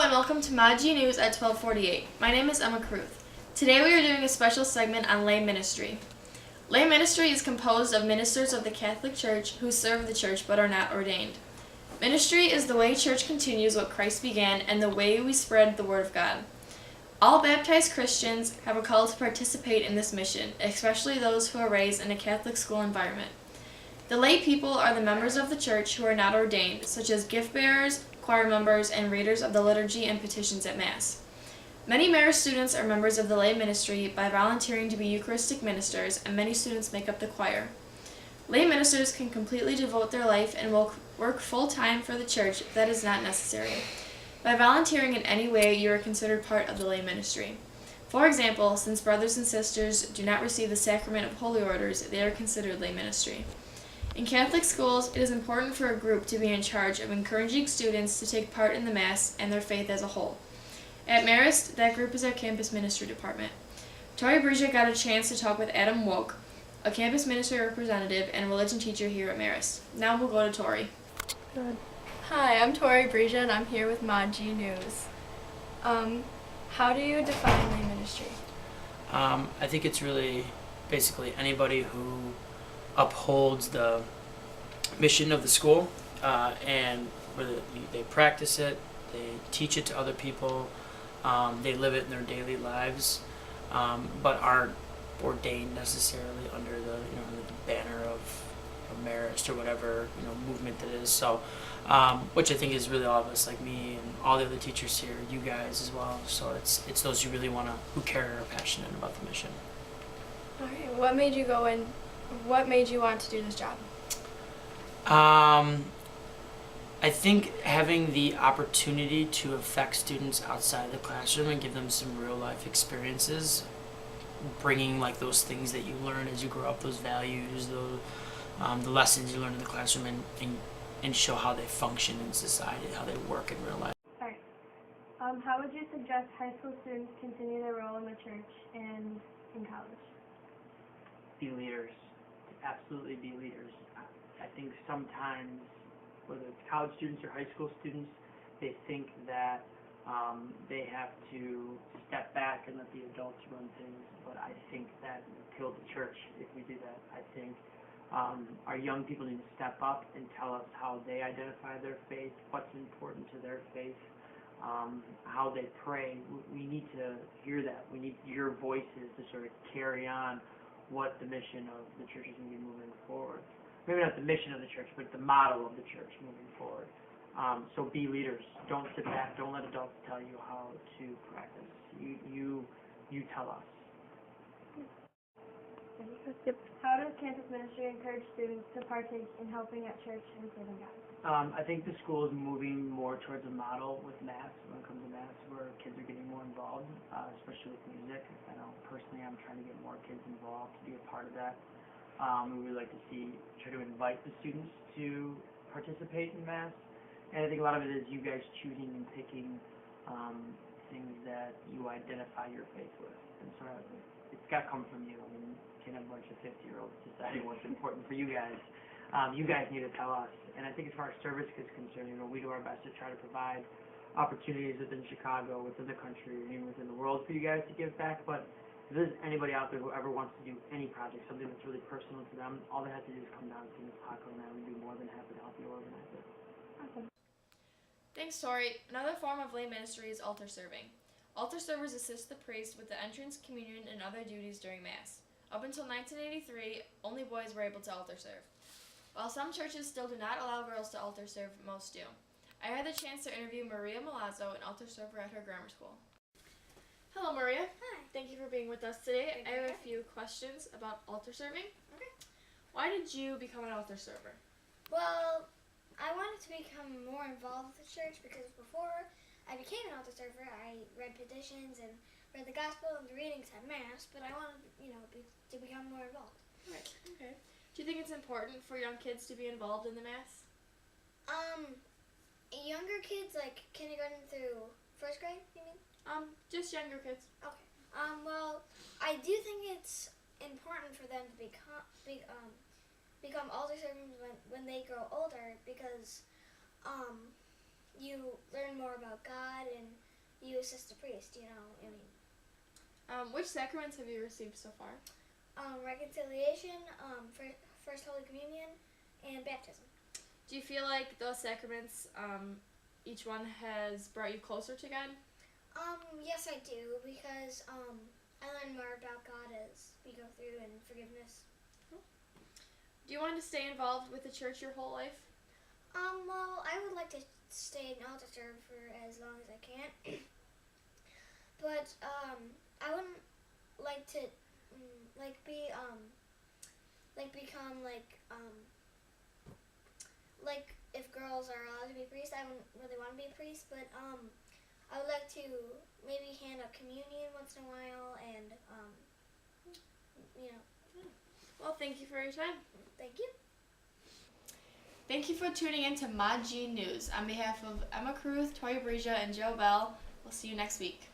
and welcome to Maji News at 12:48. My name is Emma Kruth. Today we are doing a special segment on lay ministry. Lay ministry is composed of ministers of the Catholic Church who serve the church but are not ordained. Ministry is the way church continues what Christ began and the way we spread the word of God. All baptized Christians have a call to participate in this mission, especially those who are raised in a Catholic school environment. The lay people are the members of the church who are not ordained, such as gift bearers, choir members, and readers of the liturgy and petitions at Mass. Many Marist students are members of the lay ministry by volunteering to be Eucharistic ministers, and many students make up the choir. Lay ministers can completely devote their life and will work full-time for the church if that is not necessary. By volunteering in any way, you are considered part of the lay ministry. For example, since brothers and sisters do not receive the sacrament of holy orders, they are considered lay ministry. In Catholic schools, it is important for a group to be in charge of encouraging students to take part in the Mass and their faith as a whole. At Marist, that group is our campus ministry department. Tori Bridget got a chance to talk with Adam Woke, a campus ministry representative and religion teacher here at Marist. Now we'll go to Tori. Good. Hi, I'm Tori Bridget and I'm here with Maji News. How do you define lay ministry? I think it's really basically anybody who upholds the mission of the school, and whether they practice it, they teach it to other people, they live it in their daily lives, but aren't ordained necessarily under the banner of Marist or whatever movement that is. So, which I think is really all of us, like me and all the other teachers here, you guys as well. So it's those who really who care and are passionate about the mission. All right. What made you want to do this job? I think having the opportunity to affect students outside the classroom and give them some real life experiences, bringing like those things that you learn as you grow up, those values, the lessons you learn in the classroom, and show how they function in society, how they work in real life. All right. How would you suggest high school students continue their role in the church and in college? Be leaders. Absolutely be leaders. I think sometimes, whether it's college students or high school students, they think that they have to step back and let the adults run things, but I think that will kill the church if we do that. I think our young people need to step up and tell us how they identify their faith, what's important to their faith, how they pray. We need to hear that. We need your voices to sort of carry on what the mission of the church is going to be moving forward. Maybe not the mission of the church, but the model of the church moving forward. So be leaders. Don't sit back. Don't let adults tell you how to practice. You tell us. How does campus ministry encourage students to partake in helping at church and serving God? I think the school is moving more towards a model with Mass, when it comes to Mass, where kids are getting more involved, especially with music. I know personally I'm trying to get more kids involved to be a part of that. We would like to try to invite the students to participate in Mass. And I think a lot of it is you guys choosing and picking things that you identify your faith with. And so it's got to come from you. I mean, you can't have a bunch of 50-year-olds deciding what's important for you guys. You guys need to tell us. And I think as far as service is concerned, we do our best to try to provide opportunities within Chicago, within the country, and even within the world for you guys to give back. But if there's anybody out there who ever wants to do any project, something that's really personal to them, all they have to do is come down to Ms. Paco, and I would be more than happy to help you organize it. Awesome. Thanks, Tori. Another form of lay ministry is altar serving. Altar servers assist the priest with the entrance, communion, and other duties during Mass. Up until 1983, only boys were able to altar serve. While some churches still do not allow girls to altar serve, most do. I had the chance to interview Maria Milazzo, an altar server at her grammar school. Hello, Maria. Hi. Thank you for being with us today. Thank I have you. a few questions about altar serving. Okay. Why did you become an altar server? Well, I wanted to become more involved with the church because before I became an altar server, I read petitions and read the gospel and the readings at Mass, but I wanted, to become more involved. Right. Okay. Do you think it's important for young kids to be involved in the Mass? Younger kids, like kindergarten through first grade, you mean? Just younger kids. Okay. Well, I do think it's important for them to become altar servants when they grow older because, you learn more about God and you assist the priest. You know, I mean, Which sacraments have you received so far? reconciliation, First Holy Communion, and baptism. Do you feel like those sacraments, each one has brought you closer to God? Yes, I do, because I learn more about God as we go through and forgiveness. Do you want to stay involved with the church your whole life? Well, I would like to stay an altar server for as long as I can, but I wouldn't like to become like if girls are allowed to be priests. I wouldn't really want to be a priest, but I would like to maybe hand out communion once in a while, and you know. Well, thank you for your time. Thank you. Thank you for tuning in to Mod G News. On behalf of Emma Cruz, Tori Breja, and Joe Bell, we'll see you next week.